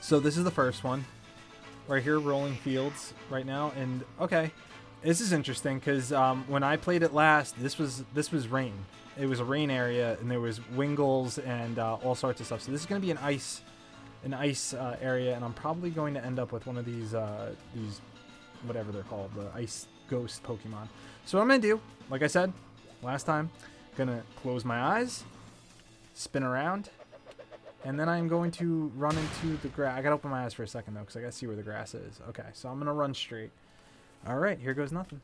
So this is the first one. Right here, rolling fields right now. And, okay, this is interesting because when I played it last, this was rain. It was a rain area, and there was Wingles and all sorts of stuff. So this is going to be an ice area, and I'm probably going to end up with one of these whatever they're called, the ice ghost Pokemon. So what I'm going to do, like I said last time, going to close my eyes, spin around, and then I'm going to run into the grass. I got to open my eyes for a second, though, because I got to see where the grass is. Okay, so I'm going to run straight. All right, here goes nothing.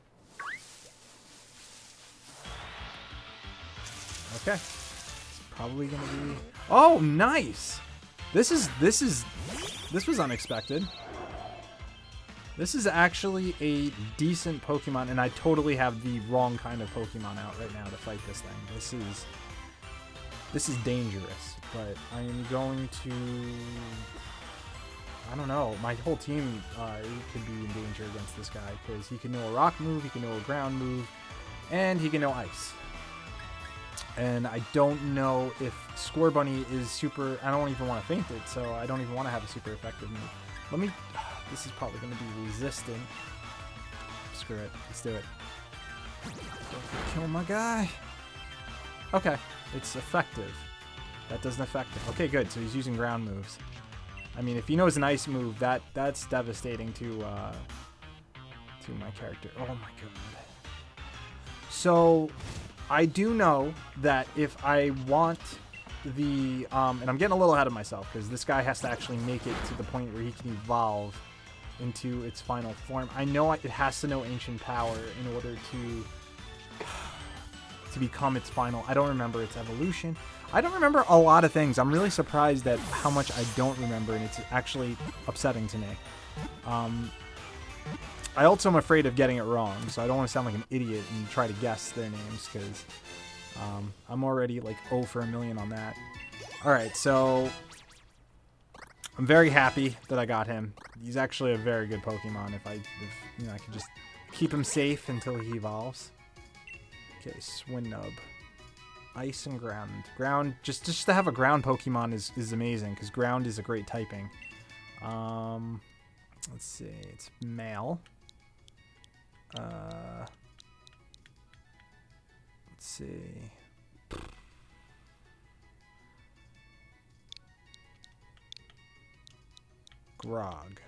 Okay. It's probably going to be... Oh, nice! This was unexpected. This is actually a decent Pokemon, and I totally have the wrong kind of Pokemon out right now to fight this thing. This is dangerous, but I am going to... I don't know. My whole team could be in danger against this guy, because he can know a rock move, he can know a ground move, and he can know ice. And I don't know if Scorbunny is super... I don't even want to feint it, so I don't even want to have a super effective move. Let me... This is probably going to be resistant. Screw it. Let's do it. Kill my guy. Okay. It's effective. That doesn't affect him. Okay, good. So he's using ground moves. I mean, if he knows an ice move, that's devastating to my character. Oh, my God. So... I do know that if I want the... and I'm getting a little ahead of myself, because this guy has to actually make it to the point where he can evolve into its final form. I know it has to know Ancient Power in order to become its final... I don't remember its evolution. I don't remember a lot of things. I'm really surprised at how much I don't remember, and it's actually upsetting to me. I also am afraid of getting it wrong, so I don't want to sound like an idiot and try to guess their names, because I'm already like 0 for a million on that. Alright, so I'm very happy that I got him. He's actually a very good Pokemon if I can just keep him safe until he evolves. Okay, Swinub. Ice and ground. Ground, just to have a ground Pokemon is amazing, because ground is a great typing. Let's see, it's male. Let's see. Grog.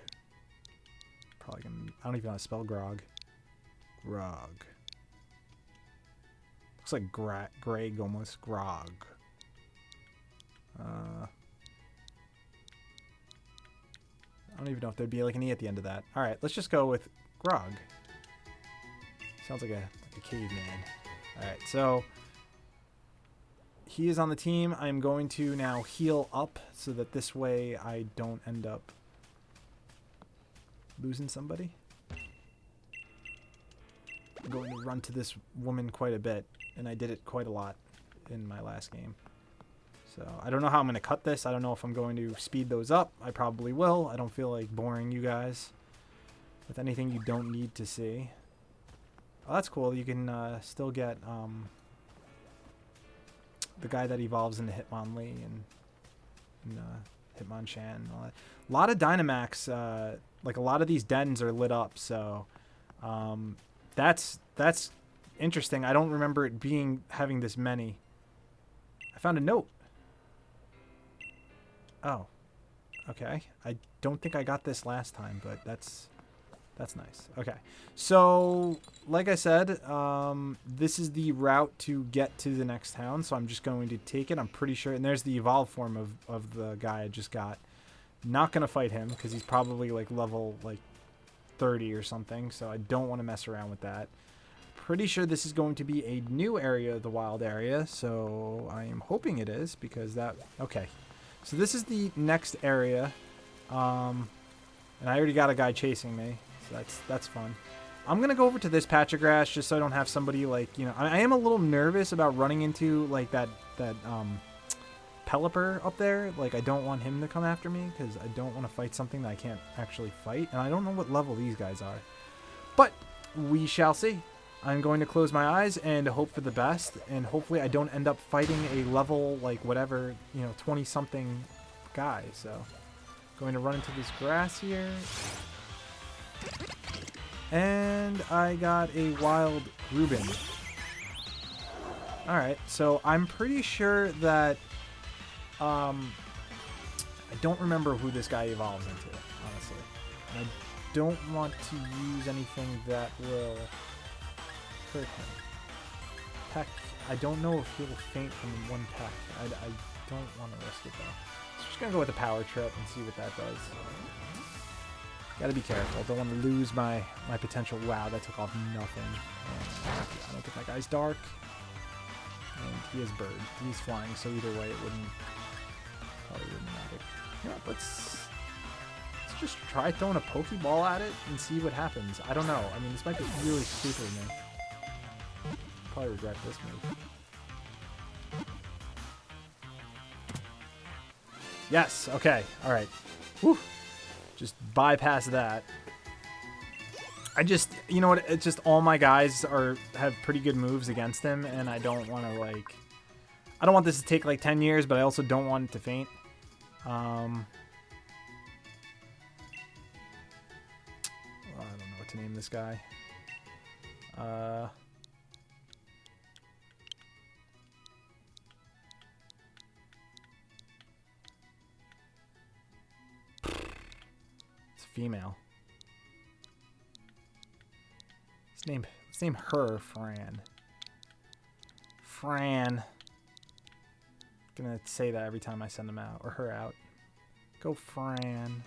Probably gonna... I don't even know how to spell Grog. Grog. Looks like Greg almost. Grog. I don't even know if there'd be like an E at the end of that. Alright, let's just go with Grog. Sounds like a caveman. Alright, so he is on the team. I'm going to now heal up so that this way I don't end up losing somebody. I'm going to run to this woman quite a bit, and I did it quite a lot in my last game. So I don't know how I'm going to cut this. I don't know if I'm going to speed those up. I probably will. I don't feel like boring you guys with anything you don't need to see. Oh, that's cool. You can still get the guy that evolves into Hitmonlee and Hitmonchan and all that. A lot of Dynamax, like a lot of these dens are lit up, so that's interesting. I don't remember it having this many. I found a note. Oh, okay. I don't think I got this last time, but that's nice. Okay, so like I said, this is the route to get to the next town, so I'm just going to take it. I'm pretty sure, and there's the evolved form of the guy I just got. Not going to fight him, because he's probably like level like 30 or something, so I don't want to mess around with that. Pretty sure this is going to be a new area of the wild area, so I am hoping it is, because that... Okay, so this is the next area, and I already got a guy chasing me. So that's fun. I'm going to go over to this patch of grass just so I don't have somebody like, I am a little nervous about running into like that Pelipper up there. Like I don't want him to come after me because I don't want to fight something that I can't actually fight. And I don't know what level these guys are. But we shall see. I'm going to close my eyes and hope for the best. And hopefully I don't end up fighting a level like whatever, 20 something guy. So Going to run into this grass here. And I got a wild Reuben. Alright, so I'm pretty sure that... I don't remember who this guy evolves into, honestly. And I don't want to use anything that will hurt him. Peck, I don't know if he'll faint from one peck. I don't want to risk it, though. So I'm just going to go with a power trip and see what that does. Gotta be careful. Don't want to lose my potential. Wow, that took off nothing. And I don't think that guy's dark. And he is bird. He's flying, so either way it probably wouldn't matter. You know what, let's just try throwing a Pokeball at it and see what happens. I don't know. I mean, this might be really stupid of me. Probably regret this move. Yes, okay, alright. Whew. Just bypass that. You know what, it's just all my guys have pretty good moves against him, and I don't want to, like... I don't want this to take, like, 10 years, but I also don't want it to faint. I don't know what to name this guy. It's a female. Let's name her Fran. Fran. Gonna say that every time I send him out or her out. Go Fran.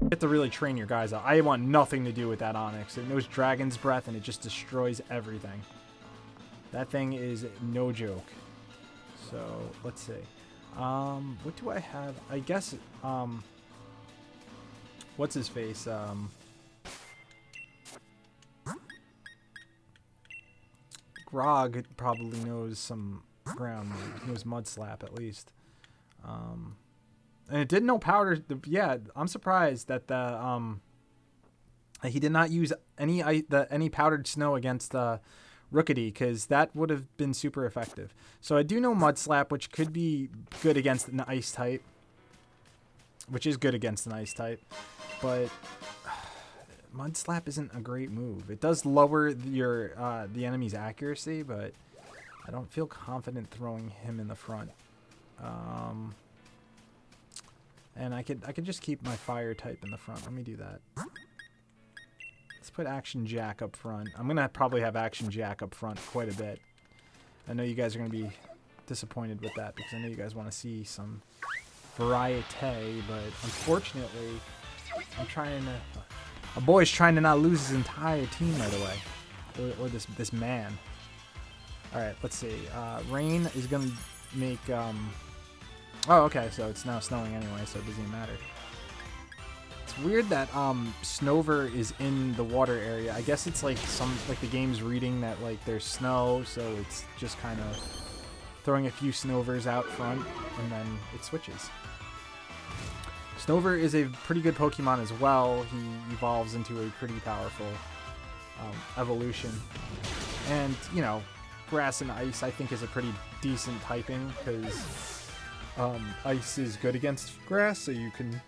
You have to really train your guys out. I want nothing to do with that Onyx. It knows Dragon's Breath and it just destroys everything. That thing is no joke. So let's see. What do I have? I guess, what's his face? Grog probably knows some ground moves. Knows Mud Slap at least. And it did know powder. Yeah, I'm surprised that he did not use any powdered snow against Rookity, because that would have been super effective. So I do know Mud Slap, which could be good against an ice type. Which is good against an ice type. But Mud Slap isn't a great move. It does lower the enemy's accuracy, but I don't feel confident throwing him in the front. And I could just keep my fire type in the front. Let me do that. Let's put Action Jack up front. I'm going to probably have Action Jack up front quite a bit. I know you guys are going to be disappointed with that because I know you guys want to see some variety, but unfortunately, a boy's trying to not lose his entire team right away. Or this man. Alright, let's see. Rain is going to make... Oh, okay, so it's now snowing anyway, so it doesn't even matter. It's weird that Snover is in the water area. I guess it's like the game's reading that like there's snow, so it's just kind of throwing a few Snovers out front, and then it switches. Snover is a pretty good Pokemon as well. He evolves into a pretty powerful evolution. And, you know, Grass and Ice I think is a pretty decent typing, because Ice is good against Grass, so you can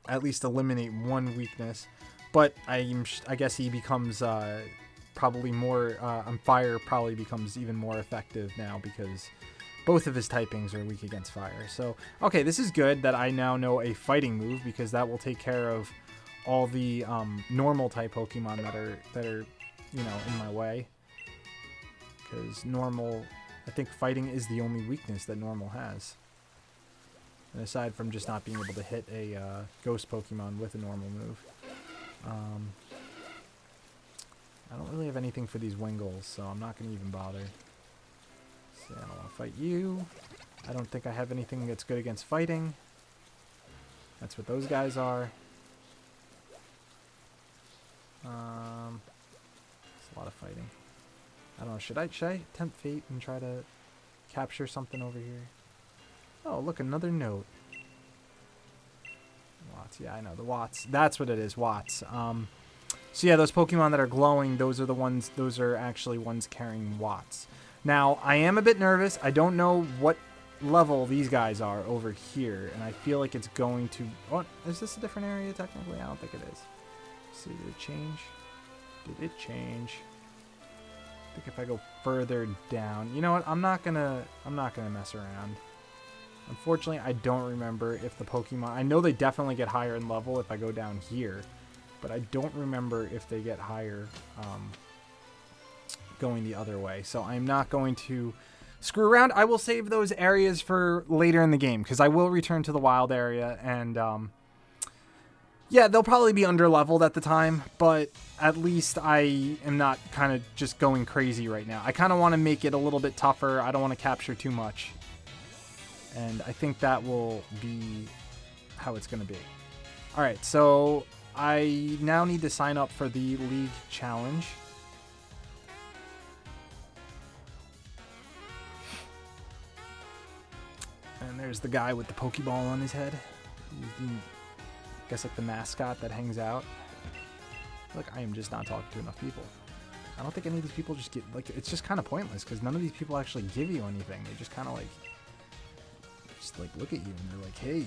at least eliminate one weakness. But I guess he becomes probably more... Fire probably becomes even more effective now, because both of his typings are weak against fire. So, okay, this is good that I now know a fighting move, because that will take care of all the normal type Pokemon that are you know, in my way. Because normal... I think fighting is the only weakness that normal has. And aside from just not being able to hit a ghost Pokemon with a normal move. I don't really have anything for these Wingles, so I'm not going to even bother. So I don't want to fight you. I don't think I have anything that's good against fighting. That's what those guys are. It's a lot of fighting. I don't know, should I tempt fate and try to capture something over here? Oh, look, another note. Watts. Yeah, I know. The Watts. That's what it is. Watts. So yeah, those Pokemon that are glowing, those are the ones, those are actually ones carrying Watts. Now, I am a bit nervous. I don't know what level these guys are over here, and I feel like it's going to... Oh, is this a different area technically? I don't think it is. Let's see, did it change? Did it change? I think if I go further down... You know what? I'm not gonna mess around. Unfortunately, I don't remember if the Pokemon... I know they definitely get higher in level if I go down here, but I don't remember if they get higher going the other way. So I'm not going to screw around. I will save those areas for later in the game, because I will return to the wild area, and yeah, they'll probably be under leveled at the time, but at least I am not kind of just going crazy right now. I kind of want to make it a little bit tougher. I don't want to capture too much, and I think that will be how it's going to be. All right, so I now need to sign up for the League Challenge. And there's the guy with the Pokeball on his head. He's the, I guess, like the mascot that hangs out. Look, I am just not talking to enough people. I don't think any of these people just get, like, it's just kind of pointless because none of these people actually give you anything. They just kind of like, look at you and they're like, hey,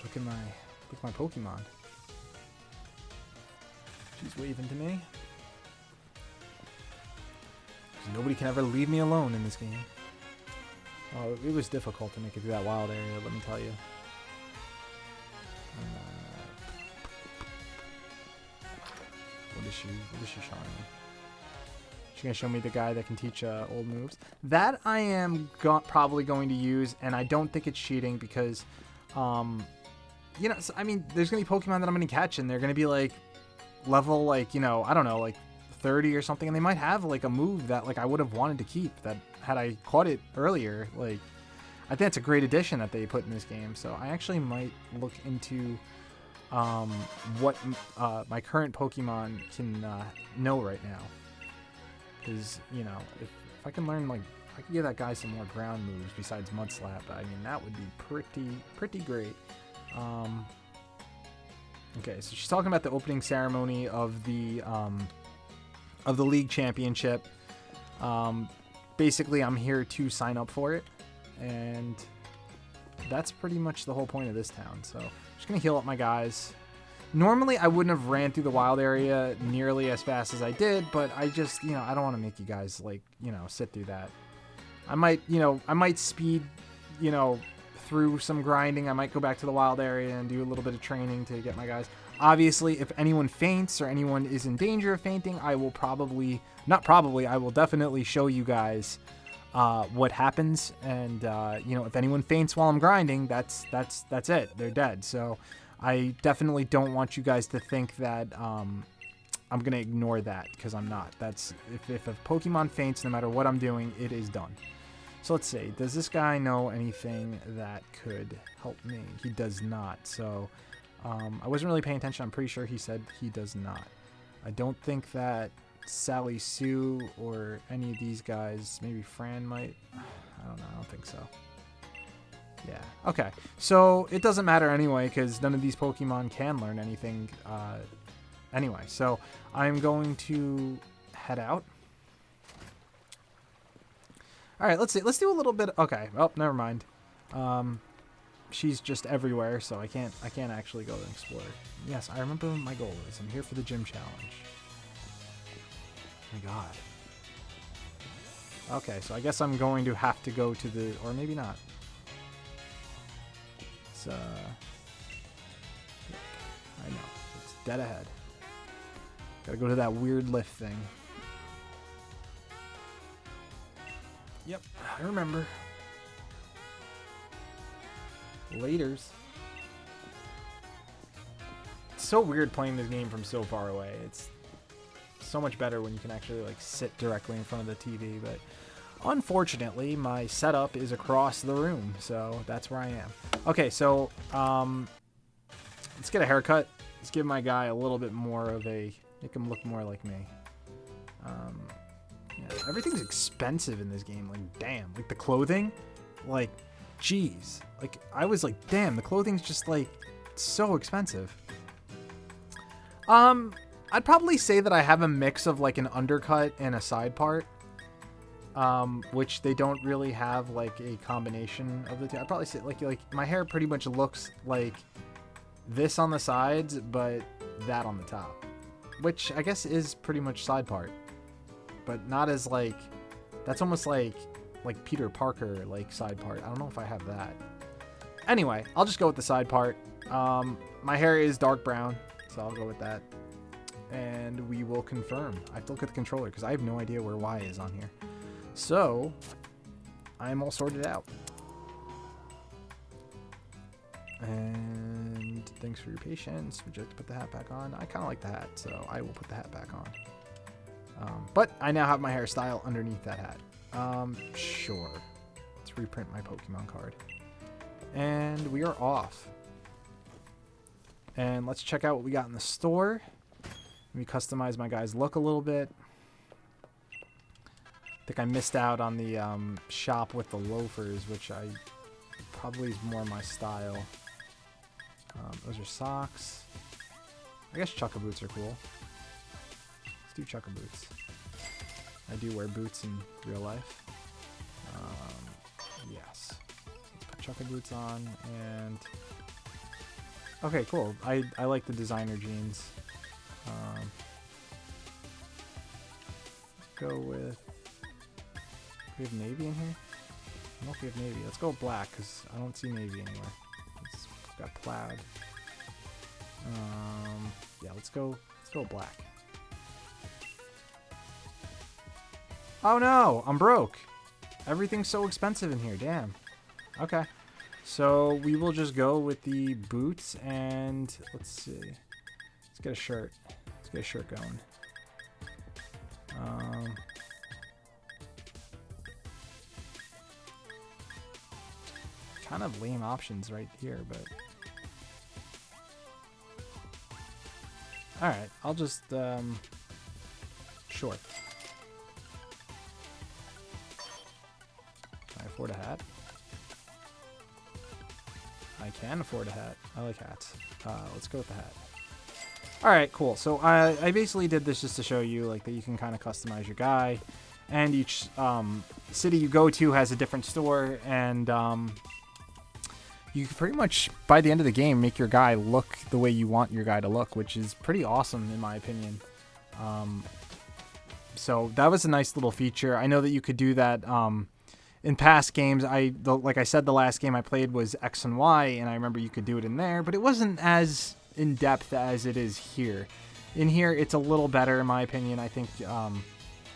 look at my Pokemon. She's waving to me. Nobody can ever leave me alone in this game. Oh, it was difficult to make it through that wild area, let me tell you. What is she showing me? She's going to show me the guy that can teach old moves. That I am probably going to use, and I don't think it's cheating because, you know, so, I mean, there's going to be Pokemon that I'm going to catch, and they're going to be, like, level, like, you know, I don't know, like, 30 or something, and they might have, like, a move that, like, I would have wanted to keep that had I caught it earlier. Like, I think it's a great addition that they put in this game, so I actually might look into what my current Pokemon can know right now, because, you know, if I can learn, like, if I can give that guy some more ground moves besides Mud Slap, I mean, that would be pretty great. Okay, so she's talking about the opening ceremony of the League Championship. Basically, I'm here to sign up for it, and that's pretty much the whole point of this town. So I'm just gonna heal up my guys. Normally, I wouldn't have ran through the wild area nearly as fast as I did, but I just, you know, I don't want to make you guys, like, you know, sit through that. I might speed, you know, through some grinding. I might go back to the wild area and do a little bit of training to get my guys. Obviously, if anyone faints or anyone is in danger of fainting, I will I will definitely show you guys what happens. And, you know, if anyone faints while I'm grinding, that's it. They're dead. So I definitely don't want you guys to think that I'm going to ignore that, because I'm not. That's if a Pokemon faints, no matter what I'm doing, it is done. So let's see. Does this guy know anything that could help me? He does not. So I wasn't really paying attention. I'm pretty sure he said he does not. I don't think that Sally Sue or any of these guys, maybe Fran might. I don't know. I don't think so. Yeah. Okay. So it doesn't matter anyway, because none of these Pokemon can learn anything anyway. So I'm going to head out. All right. Let's see. Let's do a little bit. Okay. Oh, never mind. She's just everywhere, so I can't actually go and explore. Yes, I remember what my goal is. I'm here for the gym challenge. Oh my god. Okay, so I guess I'm going to have to go to the, or maybe not. It's I know. It's dead ahead. Gotta go to that weird lift thing. Yep, I remember. Laters. It's so weird playing this game from so far away. It's so much better when you can actually, like, sit directly in front of the TV, but unfortunately my setup is across the room, so that's where I am. Okay, so let's get a haircut. Let's give my guy a little bit more of a, make him look more like me. Yeah, everything's expensive in this game. Like, damn, like the clothing, like, jeez. Like, I was like, damn, the clothing's just like so expensive. I'd probably say that I have a mix of like an undercut and a side part. Which they don't really have like a combination of the two. I'd probably say like my hair pretty much looks like this on the sides, but that on the top, which I guess is pretty much side part, but not as like, that's almost like Peter Parker, like side part. I don't know if I have that. Anyway, I'll just go with the side part. My hair is dark brown, so I'll go with that. And we will confirm. I have to look at the controller because I have no idea where Y is on here. So, I'm all sorted out. And thanks for your patience. Would you like to put the hat back on? I kind of like the hat, so I will put the hat back on. But I now have my hairstyle underneath that hat. Sure. Let's reprint my Pokemon card. And we are off. And let's check out what we got in the store. Let me customize my guy's look a little bit. I think I missed out on the shop with the loafers, which I probably is more my style. Those are socks. I guess chukka boots are cool. Let's do chukka boots. I do wear boots in real life. Yes. Let's put chukka boots on and... Okay, cool. I like the designer jeans. Go with... We have navy in here? I don't know if we have navy. Let's go with black, because I don't see navy anywhere. It's got plaid. Yeah, let's go black. Oh no! I'm broke! Everything's so expensive in here, damn. Okay. So we will just go with the boots and let's see. Let's get a shirt. Let's get a shirt going. Kind of lame options right here, but all right, I'll just short. Can I afford a hat? I can afford a hat. I like hats. Let's go with the hat. All right, cool. So I basically did this just to show you like that you can kind of customize your guy, and each city you go to has a different store, and you can pretty much by the end of the game make your guy look the way you want your guy to look, which is pretty awesome in my opinion. So that was a nice little feature. I know that you could do that in past games. Like I said, the last game I played was X and Y, and I remember you could do it in there, but it wasn't as in depth as it is here. In here, it's a little better in my opinion. I think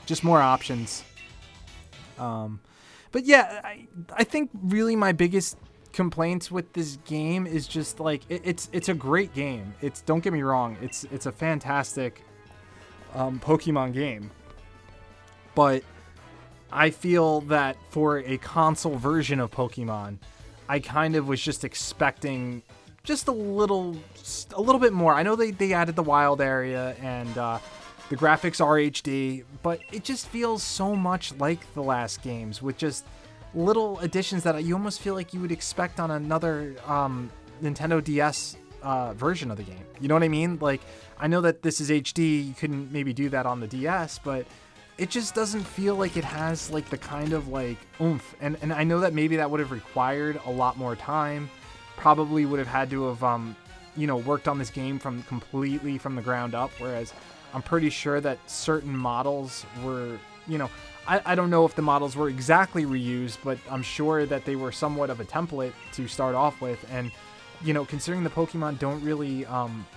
just more options. But yeah, I think really my biggest complaints with this game is just like it's a great game. Don't get me wrong, it's a fantastic Pokemon game, but I feel that for a console version of Pokemon, I kind of was just expecting just a little bit more. I know they added the wild area and the graphics are HD, but it just feels so much like the last games with just little additions that you almost feel like you would expect on another Nintendo DS version of the game. You know what I mean? Like, I know that this is HD, you couldn't maybe do that on the DS, but it just doesn't feel like it has like the kind of like oomph. And I know that maybe that would have required a lot more time. Probably would have had to have worked on this game completely from the ground up, whereas I'm pretty sure that certain models were, I don't know if the models were exactly reused, but I'm sure that they were somewhat of a template to start off with. And, considering the Pokemon don't really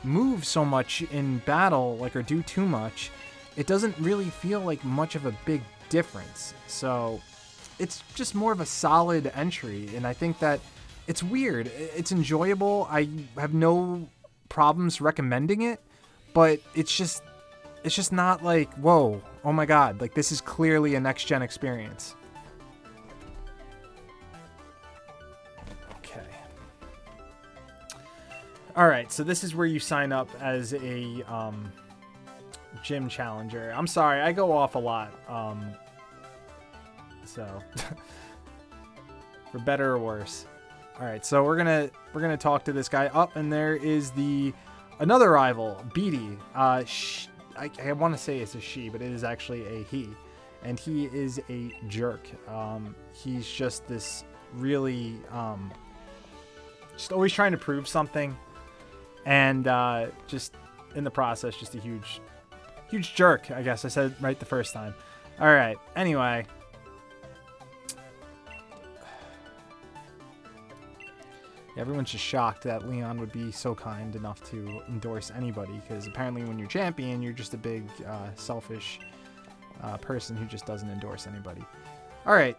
move so much in battle, or do too much, it doesn't really feel like much of a big difference. So it's just more of a solid entry. And I think that it's weird. It's enjoyable. I have no problems recommending it, but it's just not like, whoa, oh my God, like this is clearly a next-gen experience. Okay. All right, so this is where you sign up as a gym challenger. I'm sorry, I go off a lot. So, for better or worse. All right, so we're gonna talk to this guy up, and there is another rival, Beatty. I want to say it's a she, but it is actually a he, and he is a jerk. He's just this really just always trying to prove something, and just in the process, just a huge jerk. I guess I said it right the first time. All right. Anyway. Everyone's just shocked that Leon would be so kind enough to endorse anybody, because apparently when you're champion, you're just a big, selfish person who just doesn't endorse anybody. All right.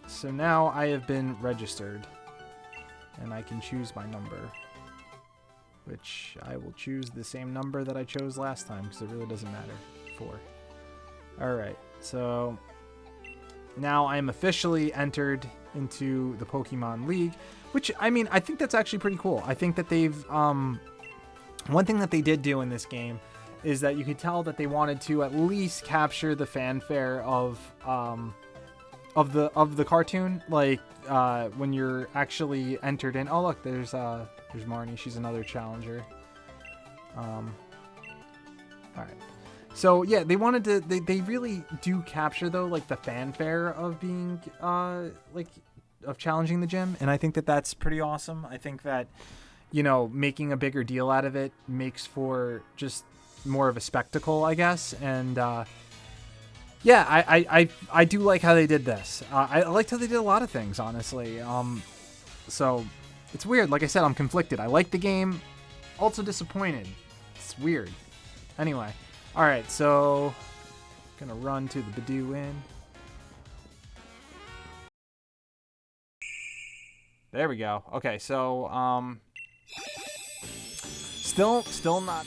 So now I have been registered, and I can choose my number, which I will choose the same number that I chose last time, because it really doesn't matter. 4. All right. So now I am officially entered into the Pokemon League, which, I mean, I think that's actually pretty cool. I think that they've, one thing that they did do in this game is that you could tell that they wanted to at least capture the fanfare of the cartoon, like, when you're actually entered in. Oh, look, there's Marnie. She's another challenger. All right. So yeah, they wanted to. They really do capture though, like the fanfare of being like of challenging the gym, and I think that that's pretty awesome. I think that, you know, making a bigger deal out of it makes for just more of a spectacle, I guess. And yeah, I do like how they did this. I liked how they did a lot of things, honestly. So it's weird. Like I said, I'm conflicted. I like the game, also disappointed. It's weird. Anyway. All right, so gonna run to the Bedouin. There we go. Okay, so still not